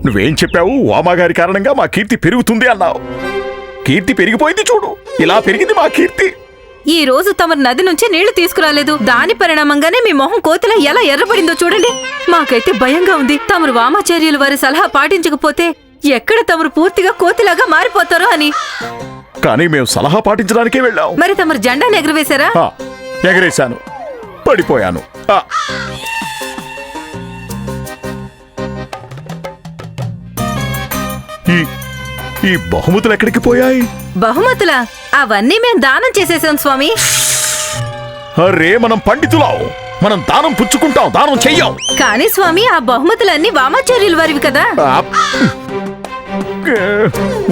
నువ్వేం చెప్పావు? వామాగారి కారణంగా మా కీర్తి పెరుగుతుంది అన్నావు. కీర్తి పెరిగిపోయింది చూడు, ఇలా పెరిగింది మా కీర్తి. ఈ రోజు తమరు నది నుంచి నీళ్లు తీసుకురాలేదు. దాని పరిణామంగానే మీ మొహం కోతిలా ఎలా ఎర్రబడిందో చూడండి. మాకైతే భయంగా ఉంది. తమరు వామాచార్యులు వారి సలహా పాటించకపోతే ఎక్కడ తమరు పూర్తిగా కోతిలాగా మారిపోతారో అని. కానీ మేము సలహా పాటించడానికే వెళ్ళాం. మరి తమరు జెండాను ఎగరవేశారా? ఎగరేశాను, పడిపోయాను. ఈ బహుమతులు ఎక్కడికి పోయాయి? బహుమతులా? అవన్నీ మేం దానం చేసేసాం స్వామి. అరే, మనం పండితులాం, మనం దానం పుచ్చుకుంటాం, దానం చెయ్యం. కానీ స్వామి, ఆ బహుమతులన్నీ వామాచార్యుల వారివి కదా.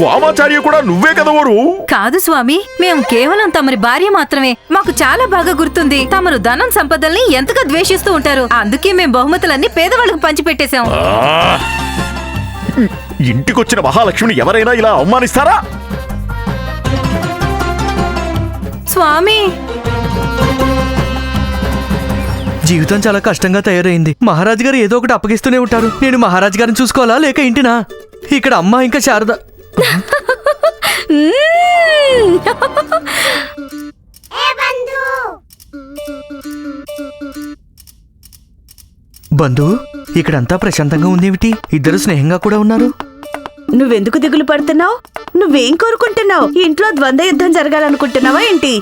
వామాచార్య కూడా నువ్వే కదా వారు? కాదు స్వామి, మేము కేవలం తమరి భార్య మాత్రమే. మాకు చాలా బాగా గుర్తుంది తమరు ధనం సంపదల్ని ఎంతగా ద్వేషిస్తూ ఉంటారు. అందుకే మేం బహుమతులన్నీ పేదవాళ్ళకు పంచిపెట్టేశాం. ఇంటికొచ్చిన మహాలక్ష్మిని ఎవరైనా ఇలా అవమానిస్తారా? స్వామి, జీవితం చాలా కష్టంగా తయారైంది. మహారాజు గారు ఏదో ఒకటి అప్పగిస్తూనే ఉంటారు. నేను మహారాజు గారిని చూసుకోవాలా లేక ఇంటినా? ఇక్కడ అమ్మ ఇంకా శారద. బంధు, ఇక్కడంతా ప్రశాంతంగా ఉందేమిటి? ఇద్దరు స్నేహంగా కూడా ఉన్నారు. నువ్వెందుకు దిగులు పడుతున్నావు? నువ్వేం కోరుకుంటున్నావు? ఇంట్లో ద్వంద్వ యుద్ధం జరగాలనుకుంటున్నావా ఏంటి?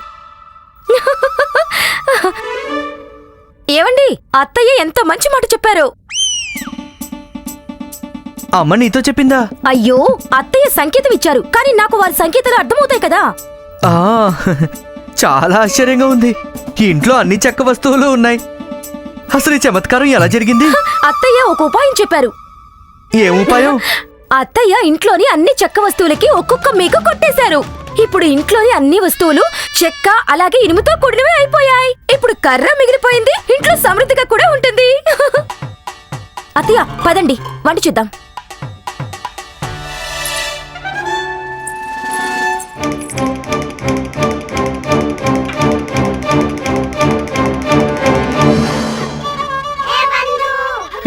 ఏవండి, అత్తయ్య ఎంత మంచి మాట చెప్పారు. అమ్మ నీతో చెప్పిందా? అయ్యో, అత్తయ్య సంకేతం ఇచ్చారు, కానీ నాకు వారి సంకేతాలు అర్థమవుతాయి కదా. చాలా ఆశ్చర్యంగా ఉంది. ఇంట్లో అన్ని చెక్క వస్తువులు ఉన్నాయి. అసలు ఈ చమత్కారం ఎలా జరిగింది? అత్తయ్య ఒక ఉపాయం చెప్పారు. ఏం ఉపాయం? అత్తయ్య ఇంట్లోని అన్ని చెక్క వస్తువులకి ఒక్కొక్క మేకు కొట్టేశారు. ఇప్పుడు ఇంట్లోని అన్ని వస్తువులు చెక్క అలాగే ఇనుముతో కూడినవి అయిపోయాయి. ఇప్పుడు కర్ర మిగిలిపోయింది. ఇంట్లో సమృద్ధిగా కూడా ఉంటుంది. అత్తయ్య, పదండి వంట చూద్దాం.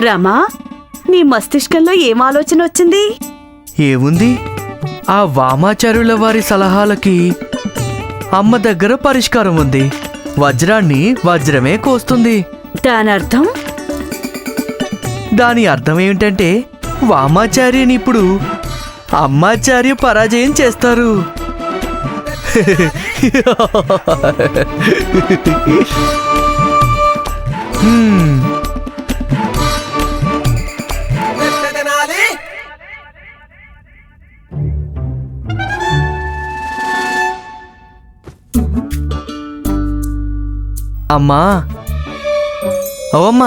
రామా, నీ మస్తిష్కంలో ఏం ఆలోచన వచ్చింది? ఏముంది, ఆ వామాచార్యుల వారి సలహాలకి అమ్మ దగ్గర పరిష్కారం ఉంది. వజ్రాన్ని వజ్రమే కోస్తుంది. దానర్థం? దాని అర్థం ఏమిటంటే వామాచార్యని ఇప్పుడు అమ్మాచార్య పరాజయం చేస్తారు. అమ్మా, ఓమ్మా,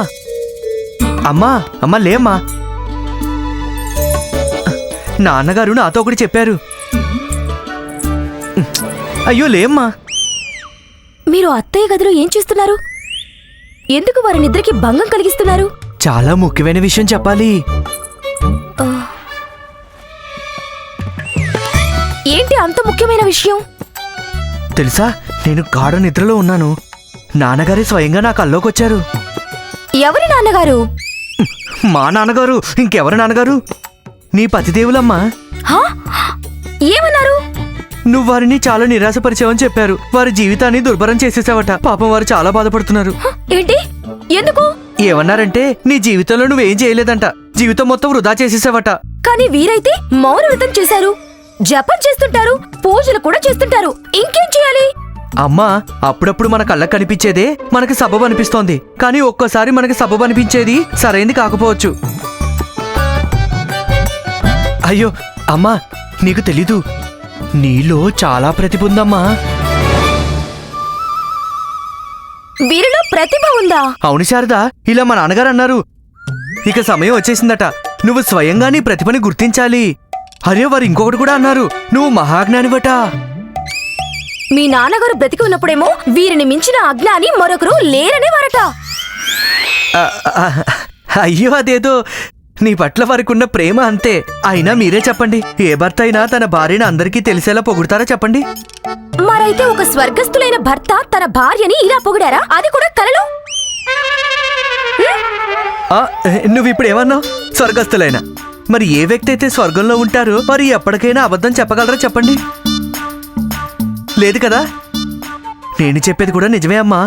అమ్మా, అమ్మా లేమ్మా. నాన్నగారు నాతో ఒకటి చెప్పారు. అయ్యో లేమ్మా. మీరు అత్తయ్య గదిలో ఏం చేస్తున్నారు? ఎందుకు వారి నిద్రకి భంగం కలిగిస్తున్నారు? చాలా ముఖ్యమైన విషయం చెప్పాలి. ఏంటి అంత ముఖ్యమైన విషయం? తెలుసా, నేను గాఢ నిద్రలో ఉన్నాను. నాన్నగారే స్వయంగా నా కల్లోకొచ్చారు. ఎవరి నాన్నగారు? మా నాన్నగారు. ఇంకెవరి నాన్నగారు? నీ పతిదేవులమ్మా. ఏమన్నారు? నువ్వు వారిని చాలా నిరాశపరిచావని చెప్పారు. వారి జీవితాన్ని దుర్భరం చేసేసావట. పాపం, వారు చాలా బాధపడుతున్నారు. ఏంటి? ఎందుకు? ఏమన్నారంటే నీ జీవితంలో నువ్వేం చేయలేదంట. జీవితం మొత్తం వృధా చేసేసావట. కానీ వీరైతే మౌన వ్రతం చేశారు, జపం చేస్తుంటారు, పూజలు కూడా చేస్తుంటారు. ఇంకేం చేయాలి? అమ్మా, అప్పుడప్పుడు మన కళ్ళకు కనిపించేదే మనకి సబబు అనిపిస్తోంది. కానీ ఒక్కోసారి మనకి సబబు అనిపించేది సరైంది కాకపోవచ్చు. అయ్యో అమ్మా, నీకు తెలీదు, నీలో చాలా ప్రతిభ ఉందమ్మా. వీరిలో ప్రతిభ ఉందా? అవును శారదా, ఇలా మా నాన్నగారు అన్నారు. ఇక సమయం వచ్చేసిందట. నువ్వు స్వయంగా నీ ప్రతిభని గుర్తించాలి. అరే, వారు ఇంకొకటి కూడా అన్నారు, నువ్వు మహాజ్ఞానివట. మీ నాన్నగారు బ్రతికి ఉన్నప్పుడేమో వీరిని మించిన అజ్ఞాని మరొకరు లేరనేవారట. అయ్యో, అదేదో నీ పట్ల వారికి ఉన్న ప్రేమ అంతే. అయినా మీరే చెప్పండి, ఏ భర్త అయినా తన భార్యను అందరికీ తెలిసేలా పొగుడతారా చెప్పండి? మరైతే ఒక స్వర్గస్థులైన భర్త తన భార్యని ఇలా పొగిడారా? అది కూడా కలలో? నువ్వు ఇప్పుడు ఏమన్నావు? స్వర్గస్థులైన మరి ఏ వ్యక్తి అయితే స్వర్గంలో ఉంటారో మరి ఎప్పటికైనా అబద్ధం చెప్పగలరా చెప్పండి? లేదు కదా. నేను చెప్పేది కూడా నిజమే అమ్మా.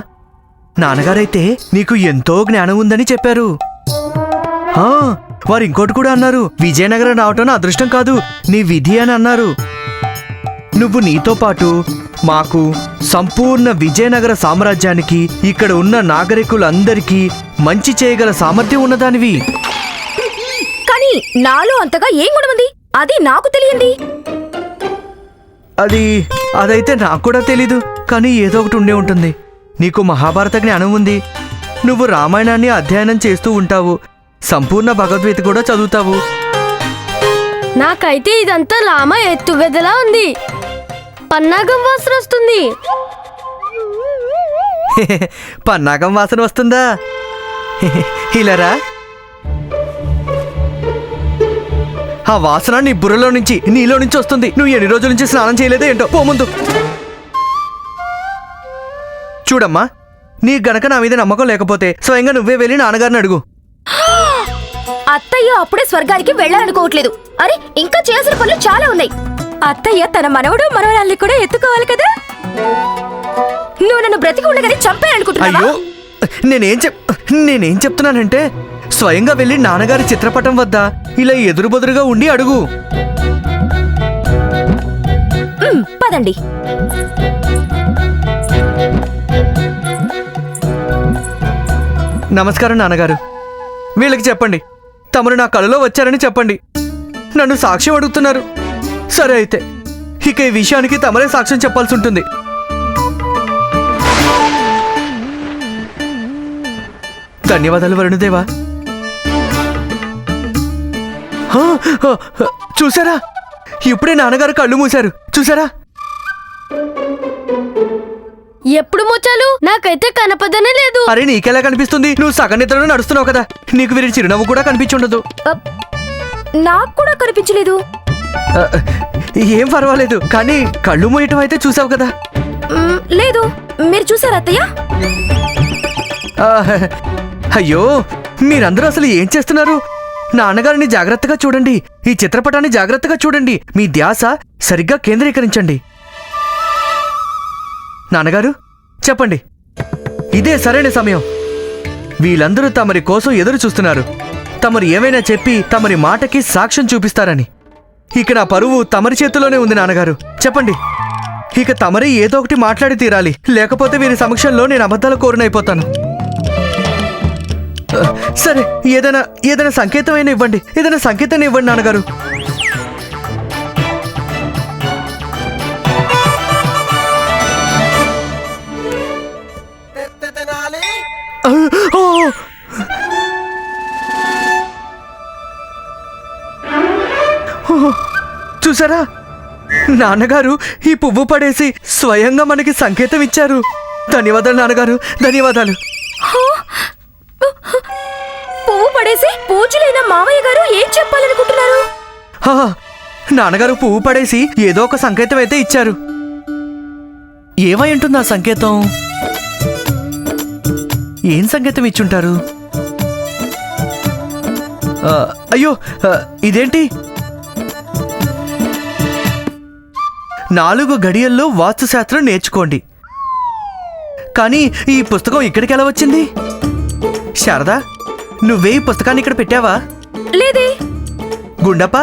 నాన్నగారైతే నీకు ఎంతో జ్ఞానం ఉందని చెప్పారు. వారు ఇంకోటి కూడా అన్నారు, విజయనగరం రావటం నా అదృష్టం కాదు, నీ విధి అని అన్నారు. నువ్వు నీతో పాటు మాకు, సంపూర్ణ విజయనగర సామ్రాజ్యానికి, ఇక్కడ ఉన్న నాగరికులందరికీ మంచి చేయగల సామర్థ్యం ఉన్నదానివి. కానీ నాలో అంతగా ఏం గుణముంది? అది నాకు తెలియంది. అదైతే నాకు కూడా తెలీదు, కానీ ఏదో ఒకటి ఉండే ఉంటుంది. నీకు మహాభారత జ్ఞానం ఉంది, నువ్వు రామాయణాన్ని అధ్యయనం చేస్తూ ఉంటావు, సంపూర్ణ భగవద్గీత కూడా చదువుతావు. నాకైతే ఇదంతా రామ ఎత్తువెదలా ఉంది. పన్నాగం వాసన వస్తుంది. పన్నాగం వాసన వస్తుందా? ఇలారా, ఆ వాసన నీ బుర్రలో నుంచి, నీలో నుంచి వస్తుంది. నువ్వు ఎన్ని రోజుల నుంచి స్నానం చేయలేదో ఏంటో, పో ముందు. చూడమ్మా, నీ గనక నా మీద నమ్మకం లేకపోతే స్వయంగా నువ్వే వెళ్ళి నాన్నగారిని అడుగు. అత్తయ్య అప్పుడే స్వర్గానికి వెళ్ళాలనుకోవట్లేదు. అరే, ఇంకా చేయాల్సిన పనులు చాలా ఉన్నాయి. అత్తయ్య తన మనవడు మనవరాల్ని కూడా ఎత్తుకోవాలి కదా. నువ్వు నన్ను బ్రతికి ఉండగానే చంపేయాలనుకుంటున్నావా? అయ్యో, నేనేం చెప్తున్నానంటే స్వయంగా వెళ్ళి నాన్నగారి చిత్రపటం వద్ద ఇలా ఎదురుబెదురుగా ఉండి అడుగు. పదండి. నమస్కారం నాన్నగారు. వీళ్ళకి చెప్పండి, తమరు నా కలలో వచ్చారని చెప్పండి. నన్ను సాక్ష్యం అడుగుతున్నారు. సరే అయితే ఇక ఈ విషయానికి తమరే సాక్ష్యం చెప్పాల్సి ఉంటుంది. ధన్యవాదాలు వరుణదేవా. చూసారా, ఇప్పుడే నాన్నగారు కళ్ళు మూశారు. చూసారా? ఎప్పుడు మోచాలు? నాకైతే కనపదనే లేదు. అరే, నీకెలా కనిపిస్తుంది? నువ్వు సగం నిద్రలో నడుస్తున్నావు కదా, నీకు వీరి చిరునవ్వు కూడా కనిపించుండదు. నాకు కూడా కనిపించలేదు. ఏం పర్వాలేదు, కానీ కళ్ళు మూయటం అయితే చూసావు కదా. లేదు, మీరు చూసారా అత్తయ్య? అయ్యో, మీరందరూ అసలు ఏం చేస్తున్నారు? నాన్నగారిని జాగ్రత్తగా చూడండి, ఈ చిత్రపటాన్ని జాగ్రత్తగా చూడండి, మీ ధ్యాస సరిగ్గా కేంద్రీకరించండి. నాన్నగారు చెప్పండి, ఇదే సరైన సమయం. వీళ్ళందరూ తమరి కోసం ఎదురు చూస్తున్నారు. తమరు ఏమైనా చెప్పి తమరి మాటకి సాక్ష్యం చూపిస్తారని. ఇక నా పరువు తమరి చేతిలోనే ఉంది నాన్నగారు. చెప్పండి, ఇక తమరే ఏదో ఒకటి మాట్లాడి తీరాలి, లేకపోతే వీరి సమక్షంలో నేను అబద్ధాల కోరునైపోతాను. సరే, ఏదైనా సంకేతమైనా ఇవ్వండి, ఏదైనా సంకేతాన్ని ఇవ్వండి నాన్నగారు. చూసారా, నాన్నగారు ఈ పువ్వు పడేసి స్వయంగా మనకి సంకేతం ఇచ్చారు. ధన్యవాదాలు నాన్నగారు, ధన్యవాదాలు. పువ్వు పడేసి పూజలైన మావయ్య గారు ఏం చెప్పాలనుకుంటున్నారు? నాన్నగారు పువ్వు పడేసి ఏదో ఒక సంకేతం అయితే ఇచ్చారు. ఏమై ఉంటుంది ఆ సంకేతం? ఏం సంకేతం ఇచ్చుంటారు? అయ్యో, ఇదేంటి? 4 గడియల్లో వాస్తుశాస్త్రం నేర్చుకోండి. కానీ ఈ పుస్తకం ఇక్కడికి ఎలా వచ్చింది? శారదా, నువ్వే ఈ పుస్తకాన్ని ఇక్కడ పెట్టావా? లేదే. గుండప్ప,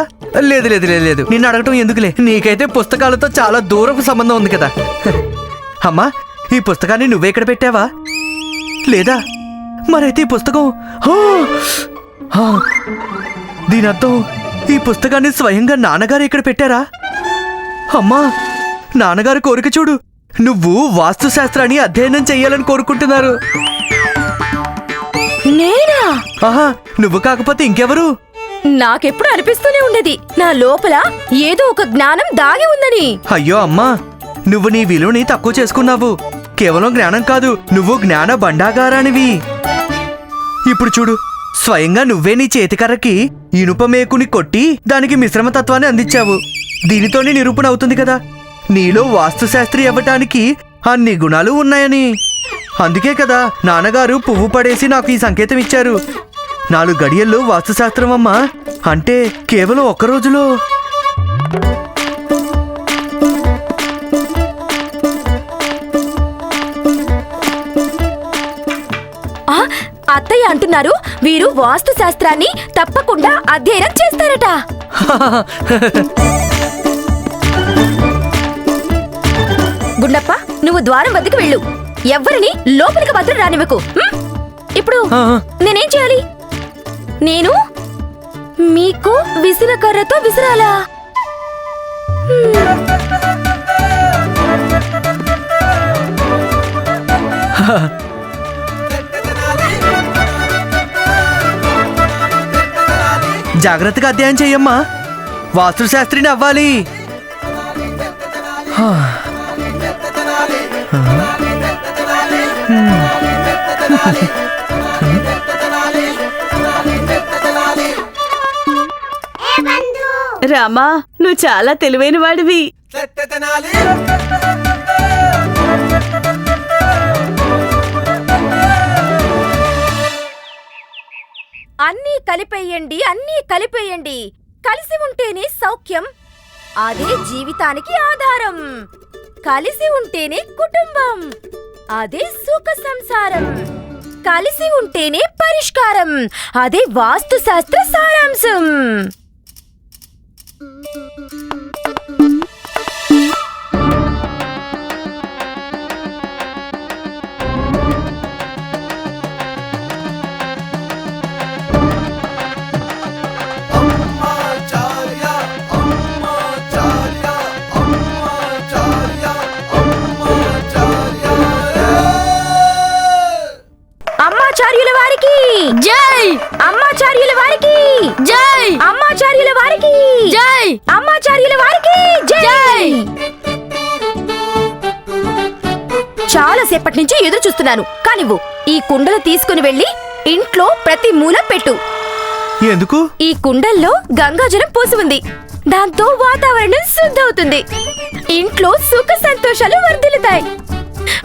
లేదు లేదు లేదు లేదు, నిన్ను అడగటం ఎందుకులే, నీకైతే పుస్తకాలతో చాలా దూరపు సంబంధం ఉంది కదా. అమ్మా, ఈ పుస్తకాన్ని నువ్వే ఇక్కడ పెట్టావా? లేదా? మరైతే ఈ పుస్తకం దీని అర్థం ఈ పుస్తకాన్ని స్వయంగా నాన్నగారు ఇక్కడ పెట్టారా? అమ్మా, నాన్నగారు కోరిక చూడు, నువ్వు వాస్తుశాస్త్రాన్ని అధ్యయనం చెయ్యాలని కోరుకుంటున్నారు. నేనా? ఆహా, నువ్వు కాకపోతే ఇంకెవరు? నాకెప్పుడు అనిపిస్తూనే ఉండేది నా లోపల ఏదో ఒక జ్ఞానం దాగి ఉందని. అయ్యో అమ్మా, నువ్వు నీ విలువని తక్కువ చేసుకున్నావు. కేవలం జ్ఞానం కాదు, నువ్వు జ్ఞాన భండాగారానివి. ఇప్పుడు చూడు, స్వయంగా నువ్వే నీ చేతికర్రకి ఇనుప మేకుని కొట్టి దానికి మిశ్రమతత్వాన్ని అందించావు. దీనితోనే నిరూపణ అవుతుంది కదా నీలో వాస్తుశాస్త్రి అవ్వటానికి అన్ని గుణాలు ఉన్నాయని. అందుకే కదా నాన్నగారు పువ్వు పడేసి నాకు ఈ సంకేతం ఇచ్చారు. 4 గడియల్లో వాస్తుశాస్త్రం అమ్మా. అంటే కేవలం ఒక్క రోజులో? ఆ, అత్తయ్య అంటున్నారు వీరు వాస్తు శాస్త్రాన్ని తప్పకుండా అధ్యయనం చేస్తారట. గుండప్ప, నువ్వు ద్వారం వద్దకు వెళ్ళు. ఎవ్వరిని లోపలికి మాత్రం రానివ్వకు. ఇప్పుడు నేనేం చేయాలి? నేను మీకు విసనకర్రతో విసిరాలా? జాగ్రత్తగా అధ్యయనం చెయ్యమ్మా. వాస్తుశాస్త్రిని అవ్వాలి. రామా, నువ్వు చాలా తెలివైన వాడివి. అన్నీ కలిపేయండి, అన్నీ కలిపేయండి. కలిసి ఉంటేనే సౌఖ్యం, అదే జీవితానికి ఆధారం. కలిసి ఉంటేనే కుటుంబం, అదే సుఖ సంసారం. కలిసి ఉంటేనే పరిష్కారం, అదే వాస్తు శాస్త్ర సారాంశం. అమ్మాచార్యుల వారికి జై! అమ్మాచార్యుల వారికి జై! అమ్మాచార్యుల వారికి జై! అమ్మాచార్యుల వారికి జై! చాలా సేపటి నుంచి ఎదురు చూస్తున్నాను. కానివ్వు, ఈ కుండలు తీసుకుని వెళ్ళి ఇంట్లో ప్రతి మూల పెట్టు. ఎందుకు? ఈ కుండల్లో గంగాజలం పోసి ఉంది. దాంతో వాతావరణం శుద్ధవుతుంది. ఇంట్లో సుఖ సంతోషాలు వర్ధిల్లుతాయి.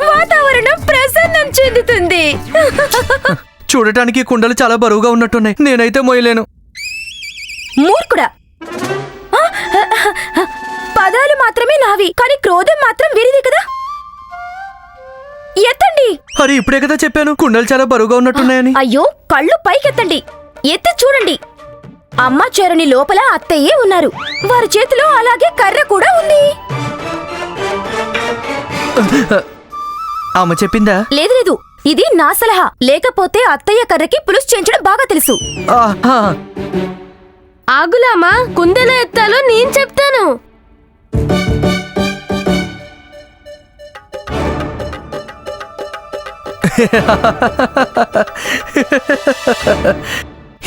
వాతావరణం ప్రసన్నం చెందుతుంది. చూడటానికి కుండలు చాలా బరువుగా ఉన్నట్టున్నాయి. నేనైతే మోయలేను. మూర్ఖుడా! పదాలు మాత్రమే నావి, కానీ క్రోధం మాత్రం వీరిది కదా. ఎత్తండి. అరే, ఇప్పుడే కదా చెప్పాను కుండలు చాలా బరువుగా ఉన్నట్టున్నాయని. అయ్యో, కళ్ళు పైకెత్తండి. ఎత్తి చూడండి. అమ్మాచారుని లోపల అత్తయ్యే ఉన్నారు. వారి చేతిలో అలాగే కర్ర కూడా ఉంది. అమ్మ చెప్పిందా? లేదు లేదు, ఇది నా సలహా. లేకపోతే అత్తయ్య కర్రకి పులుసు చేయించడం బాగా తెలుసు. ఆగులామా, కుందెలా ఎత్తాలో నేను చెప్తాను.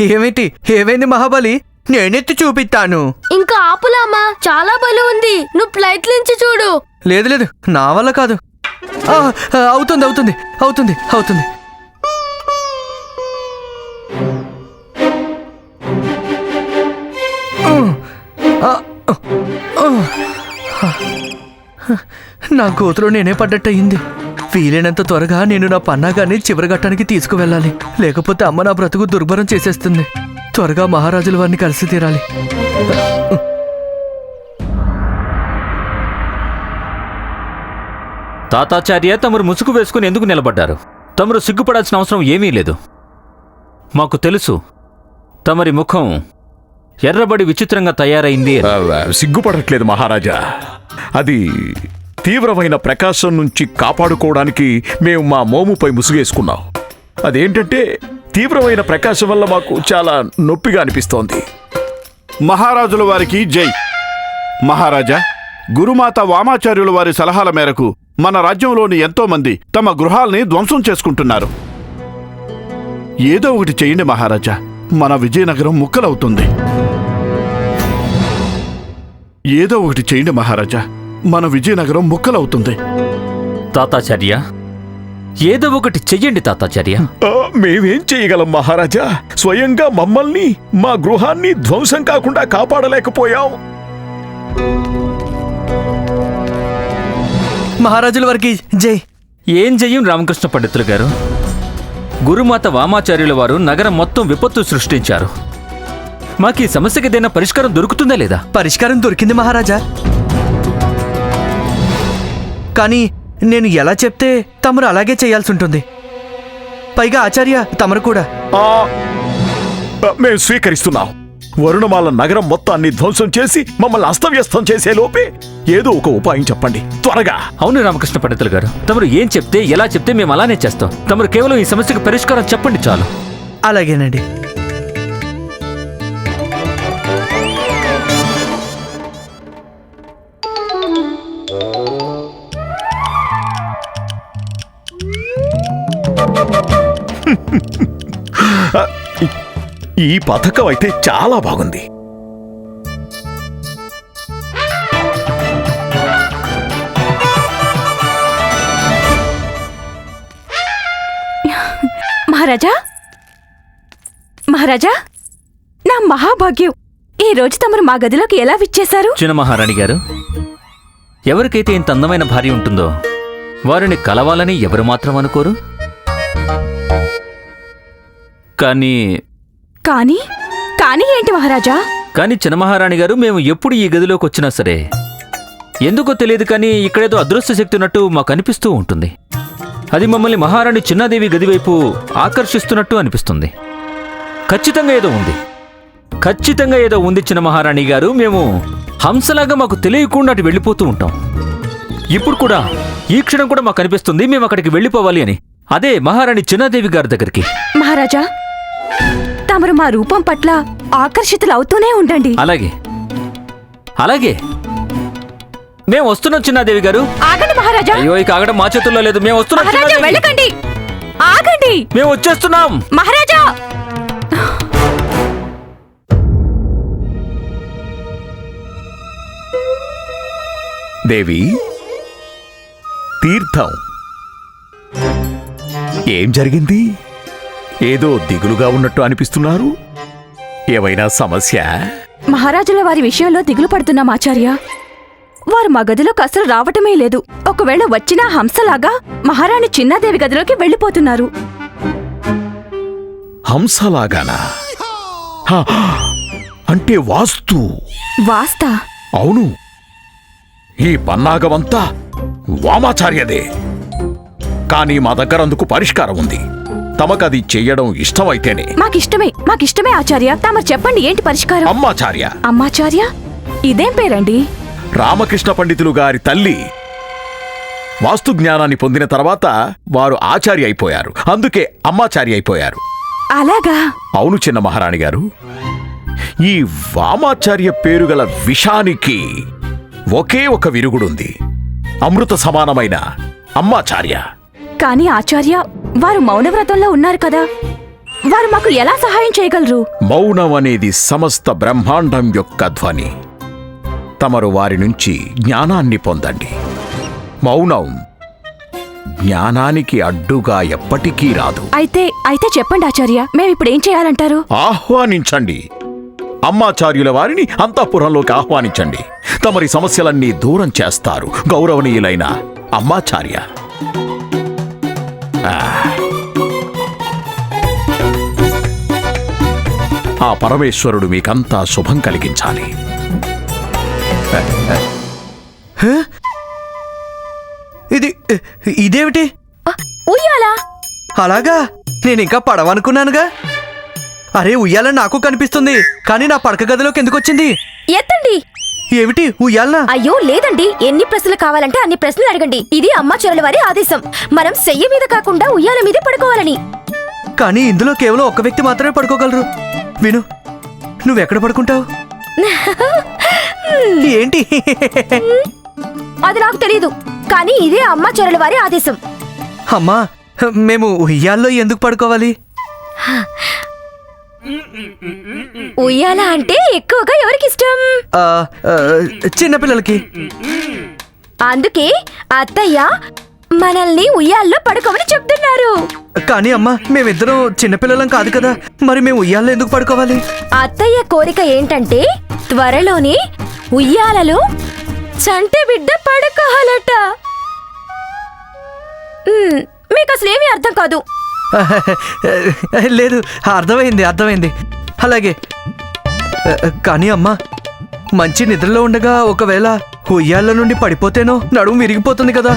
ఏమిటి? ఏమైంది మహాబలి? నేనెత్తి చూపిస్తాను. ఇంకా ఆపులామా, చాలా బలం ఉంది. నువ్వు ఫ్లైట్ నుంచి చూడు. లేదు లేదు, నా వల్ల కాదు. అవుతుంది అవుతుంది అవుతుంది అవుతుంది. నా గోతులో నేనే పడ్డట్టయింది. వీలైనంత త్వరగా నేను నా పన్నాగాన్ని చివరి ఘట్టానికి తీసుకువెళ్ళాలి. లేకపోతే అమ్మ నా బ్రతుకు దుర్భరం చేసేస్తుంది. త్వరగా మహారాజుల వారిని కలిసి తీరాలి. తాతాచార్య, తమరు ముసుగు వేసుకుని ఎందుకు నిలబడ్డారు? తమరు సిగ్గుపడాల్సిన అవసరం ఏమీ లేదు. మాకు తెలుసు తమరి ముఖం ఎర్రబడి విచిత్రంగా తయారైంది. సిగ్గుపడట్లేదు మహారాజా. అది తీవ్రమైన ప్రకాశం నుంచి కాపాడుకోవడానికి మేము మా మోముపై ముసుగేసుకున్నాం. అదేంటంటే తీవ్రమైన ప్రకాశం వల్ల మాకు చాలా నొప్పిగా అనిపిస్తోంది. మహారాజుల వారికి జై. మహారాజా, గురుమాత వామాచార్యుల వారి సలహాల మేరకు మన రాజ్యంలోని ఎంతో మంది తమ గృహాల్ని ధ్వంసం చేసుకుంటున్నారు. ఏదో ఒకటి చెయ్యండి మహారాజా, మన విజయనగరం ముక్కలవుతుంది. ఏదో ఒకటి చేయండి మహారాజా, మన విజయనగరం ముక్కలవుతుంది. తాతాచార్య, ఏదో ఒకటి చెయ్యండి తాతాచార్య. మేమేం చేయగలం మహారాజా? స్వయంగా మమ్మల్ని, మా గృహాన్ని ధ్వంసం కాకుండా కాపాడలేకపోయాం. మహారాజుల వారికి జై. ఏం చెయ్యం రామకృష్ణ పండితులు గారు? గురుమాత వామాచార్యుల వారు నగరం మొత్తం విపత్తు సృష్టించారు. మాకు ఈ సమస్యకి ఏదైనా పరిష్కారం దొరుకుతుందా లేదా? పరిష్కారం దొరికింది మహారాజా. కానీ నేను ఎలా చెప్తే తమరు అలాగే చేయాల్సి ఉంటుంది. పైగా ఆచార్య తమరు కూడా. మేము స్వీకరిస్తున్నాం. వరుణమాల నగరం మొత్తాన్ని ధ్వంసం చేసి మమ్మల్ని అస్తవ్యస్తం చేసే లోపే ఏదో ఒక ఉపాయం చెప్పండి త్వరగా. అవును రామకృష్ణ పండితులు గారు, తమరు ఏం చెప్తే ఎలా చెప్తే మేము అలానే చేస్తాం. తమరు కేవలం ఈ సమస్యకు పరిష్కారం చెప్పండి చాలు. అలాగేనండి. ఈ పథకం అయితే చాలా బాగుంది. మహారాజా, మహారాజా, నా మహాభాగ్యం. ఈ రోజు తమరు మా గదిలోకి ఎలా విచ్చేశారు? చిన్న మహారాణి గారు, ఎవరికైతే ఇంత అందమైన భార్య ఉంటుందో వారిని కలవాలని ఎవరు మాత్రం అనుకోరు. కానీ కానీ కానీ ఏంటి మహారాజా? కానీ చిన్న మహారాణి గారు, మేము ఎప్పుడు ఈ గదిలోకి వచ్చినా సరే ఎందుకో తెలియదు కానీ ఇక్కడేదో అదృశ్య శక్తి ఉన్నట్టు మాకు అనిపిస్తూ ఉంటుంది. అది మమ్మల్ని మహారాణి చిన్నాదేవి గది వైపు ఆకర్షిస్తున్నట్టు అనిపిస్తుంది. ఖచ్చితంగా ఏదో ఉంది, ఖచ్చితంగా ఏదో ఉంది చిన్న మహారాణి గారు. మేము హంసలాగా మాకు తెలియకుండా అటు వెళ్ళిపోతూ ఉంటాం. ఇప్పుడు కూడా ఈ క్షణం కూడా మాకు అనిపిస్తుంది మేము అక్కడికి వెళ్ళిపోవాలి అని. అదే మహారాణి చిన్నాదేవి గారి దగ్గరికి. మహారాజా, తమరు మా రూపం పట్ల ఆకర్షితులు అవుతూనే ఉండండి. అలాగే అలాగే మేము వస్తున్నాం చిన్నాదేవి గారు. ఆగండి మహారాజా. అయ్యో, ఇక ఆగడం మా చేతుల్లో లేదు. మేము వస్తున్నాం మహారాజా, చిన్నాదేవి. వెళ్ళకండి. ఆగండి మేము వచ్చేస్తున్నాం మహారాజా. దేవి, తీర్థం. ఏం జరిగింది? ఏదో దిగులుగా ఉన్నట్టు అనిపిస్తున్నారు. ఏమైనా సమస్య? మహారాజుల వారి విషయంలో దిగులు పడుతున్నాం ఆచార్య. వారు మా గదిలోకి అసలు రావటమే లేదు. ఒకవేళ వచ్చినా హంసలాగా మహారాణి చిన్నాదేవి గదిలోకి వెళ్ళిపోతున్నారు. హంసలాగానా? హా, అంటే వాస్తు. వాస్తా? అవును, ఈ పన్నాగమంతా వామాచార్యదే. కానీ మా దగ్గర అందుకు పరిష్కారం ఉంది. తమకది చెయ్యడం ఇష్టమైతేనే. మాకిష్టమే ఆచార్య. తమరు చెప్పండి, ఏంటి పరిష్కారం? అమ్మాచార్య. అమ్మాచార్య? ఇదేం పేరండి? రామకృష్ణ పండితులు గారి తల్లి వాస్తు జ్ఞానాన్ని పొందిన తర్వాత వారు ఆచార్య అయిపోయారు. అందుకే అమ్మాచార్య అయిపోయారు. అలాగా? అవును చిన్న మహారాణి గారు. ఈ వామాచార్య పేరుగల విషానికి ఒకే ఒక విరుగుడుంది. అమృత సమానమైన అమ్మాచార్య. కానీ ఆచార్య, వారు మౌనవ్రతంలో ఉన్నారు కదా, వారు మాకు ఎలా సహాయం చేయగలరు? మౌనం అనేది సమస్త బ్రహ్మాండం యొక్క ధ్వని. తమరు వారి నుంచి జ్ఞానాన్ని పొందండి. మౌనం జ్ఞానానికి అడ్డుగా ఎప్పటికీ రాదు. అయితే చెప్పండి ఆచార్య, మేమిప్పుడు ఏం చేయాలంటారు? ఆహ్వానించండి. అమ్మాచార్యుల వారిని అంతఃపురంలోకి ఆహ్వానించండి. తమరి సమస్యలన్నీ దూరం చేస్తారు గౌరవనీయులైన అమ్మాచార్య. ఆ పరమేశ్వరుడు మీకంతా శుభం కలిగించాలి. ఇదేమిటి? ఉయ్యాలా? అలాగా? నేనింకా పడవనుకున్నానుగా. అరే, ఉయ్యాల నాకు కనిపిస్తుంది, కానీ నా పడక గదిలోకి ఎందుకు వచ్చింది? ఎత్తండి. ఏమిటి ఉయ్యాలనా? అయ్యో లేదండి, ఎన్ని ప్రశ్నలు కావాలంటే అన్ని ప్రశ్నలు అడగండి. ఇది అమ్మాచార్యుల వారి ఆదేశం. మనం శయ్య మీద కాకుండా ఉయ్యాల మీదే పడుకోవాలని. కానీ ఇందులో కేవలం ఒక వ్యక్తి మాత్రమే పడుకోగలరు. విను, నువ్వెక్కడ పడుకుంటావు? ఏంటి? అది నాకు తెలియదు, కానీ ఇదే అమ్మాచార్యుల వారి ఆదేశం. అమ్మా, మేము ఉయ్యాల్లో ఎందుకు పడుకోవాలి? ఉయ్యాల అంటే ఎక్కువగా ఎవరికిష్టం? చిన్నపిల్లలకి. అందుకే అత్తయ్య మనల్ని ఉయ్యాల్లో పడుకోమని చెప్తున్నారు. కానీ అమ్మా, మేమిద్దరం చిన్నపిల్లలం కాదు కదా, మరి మేము ఉయ్యాల్లో ఎందుకు పడుకోవాలి? అత్తయ్య కోరిక ఏంటంటే త్వరలోనే ఉయ్యాలలో చంటి బిడ్డ పడుకోవాలట. మీకు అసలు ఏమీ అర్థం కాదు. లేదు, అర్థమైంది. అలాగే కానీ అమ్మా మంచి నిద్రలో ఉండగా ఒకవేళ ఉయ్యాల నుండి పడిపోతేనో నడుము విరిగిపోతుంది కదా.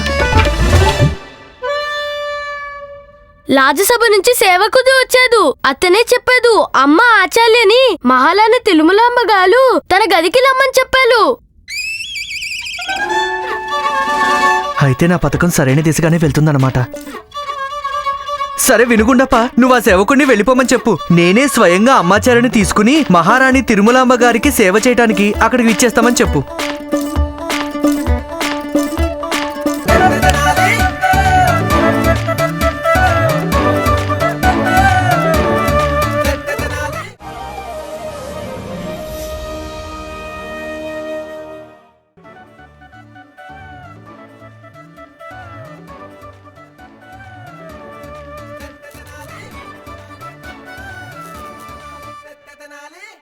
రాజ్యసభ నుంచి సేవకుడు వచ్చాడు. అతనే చెప్పాడు అమ్మ ఆచార్యని మహారాణి తిరుమలాంబ గారు తన గదికి రమ్మని చెప్పారు. అయితే నా పథకం సరైన దిశగానే వెళ్తుందన్నమాట. సరే వినుగుండప్ప, నువ్వు ఆ సేవకుడిని వెళ్ళిపోమని చెప్పు. నేనే స్వయంగా అమ్మాచార్యని తీసుకుని మహారాణి తిరుమలాంబ గారికి సేవ చేయడానికి అక్కడికి ఇచ్చేస్తామని చెప్పు.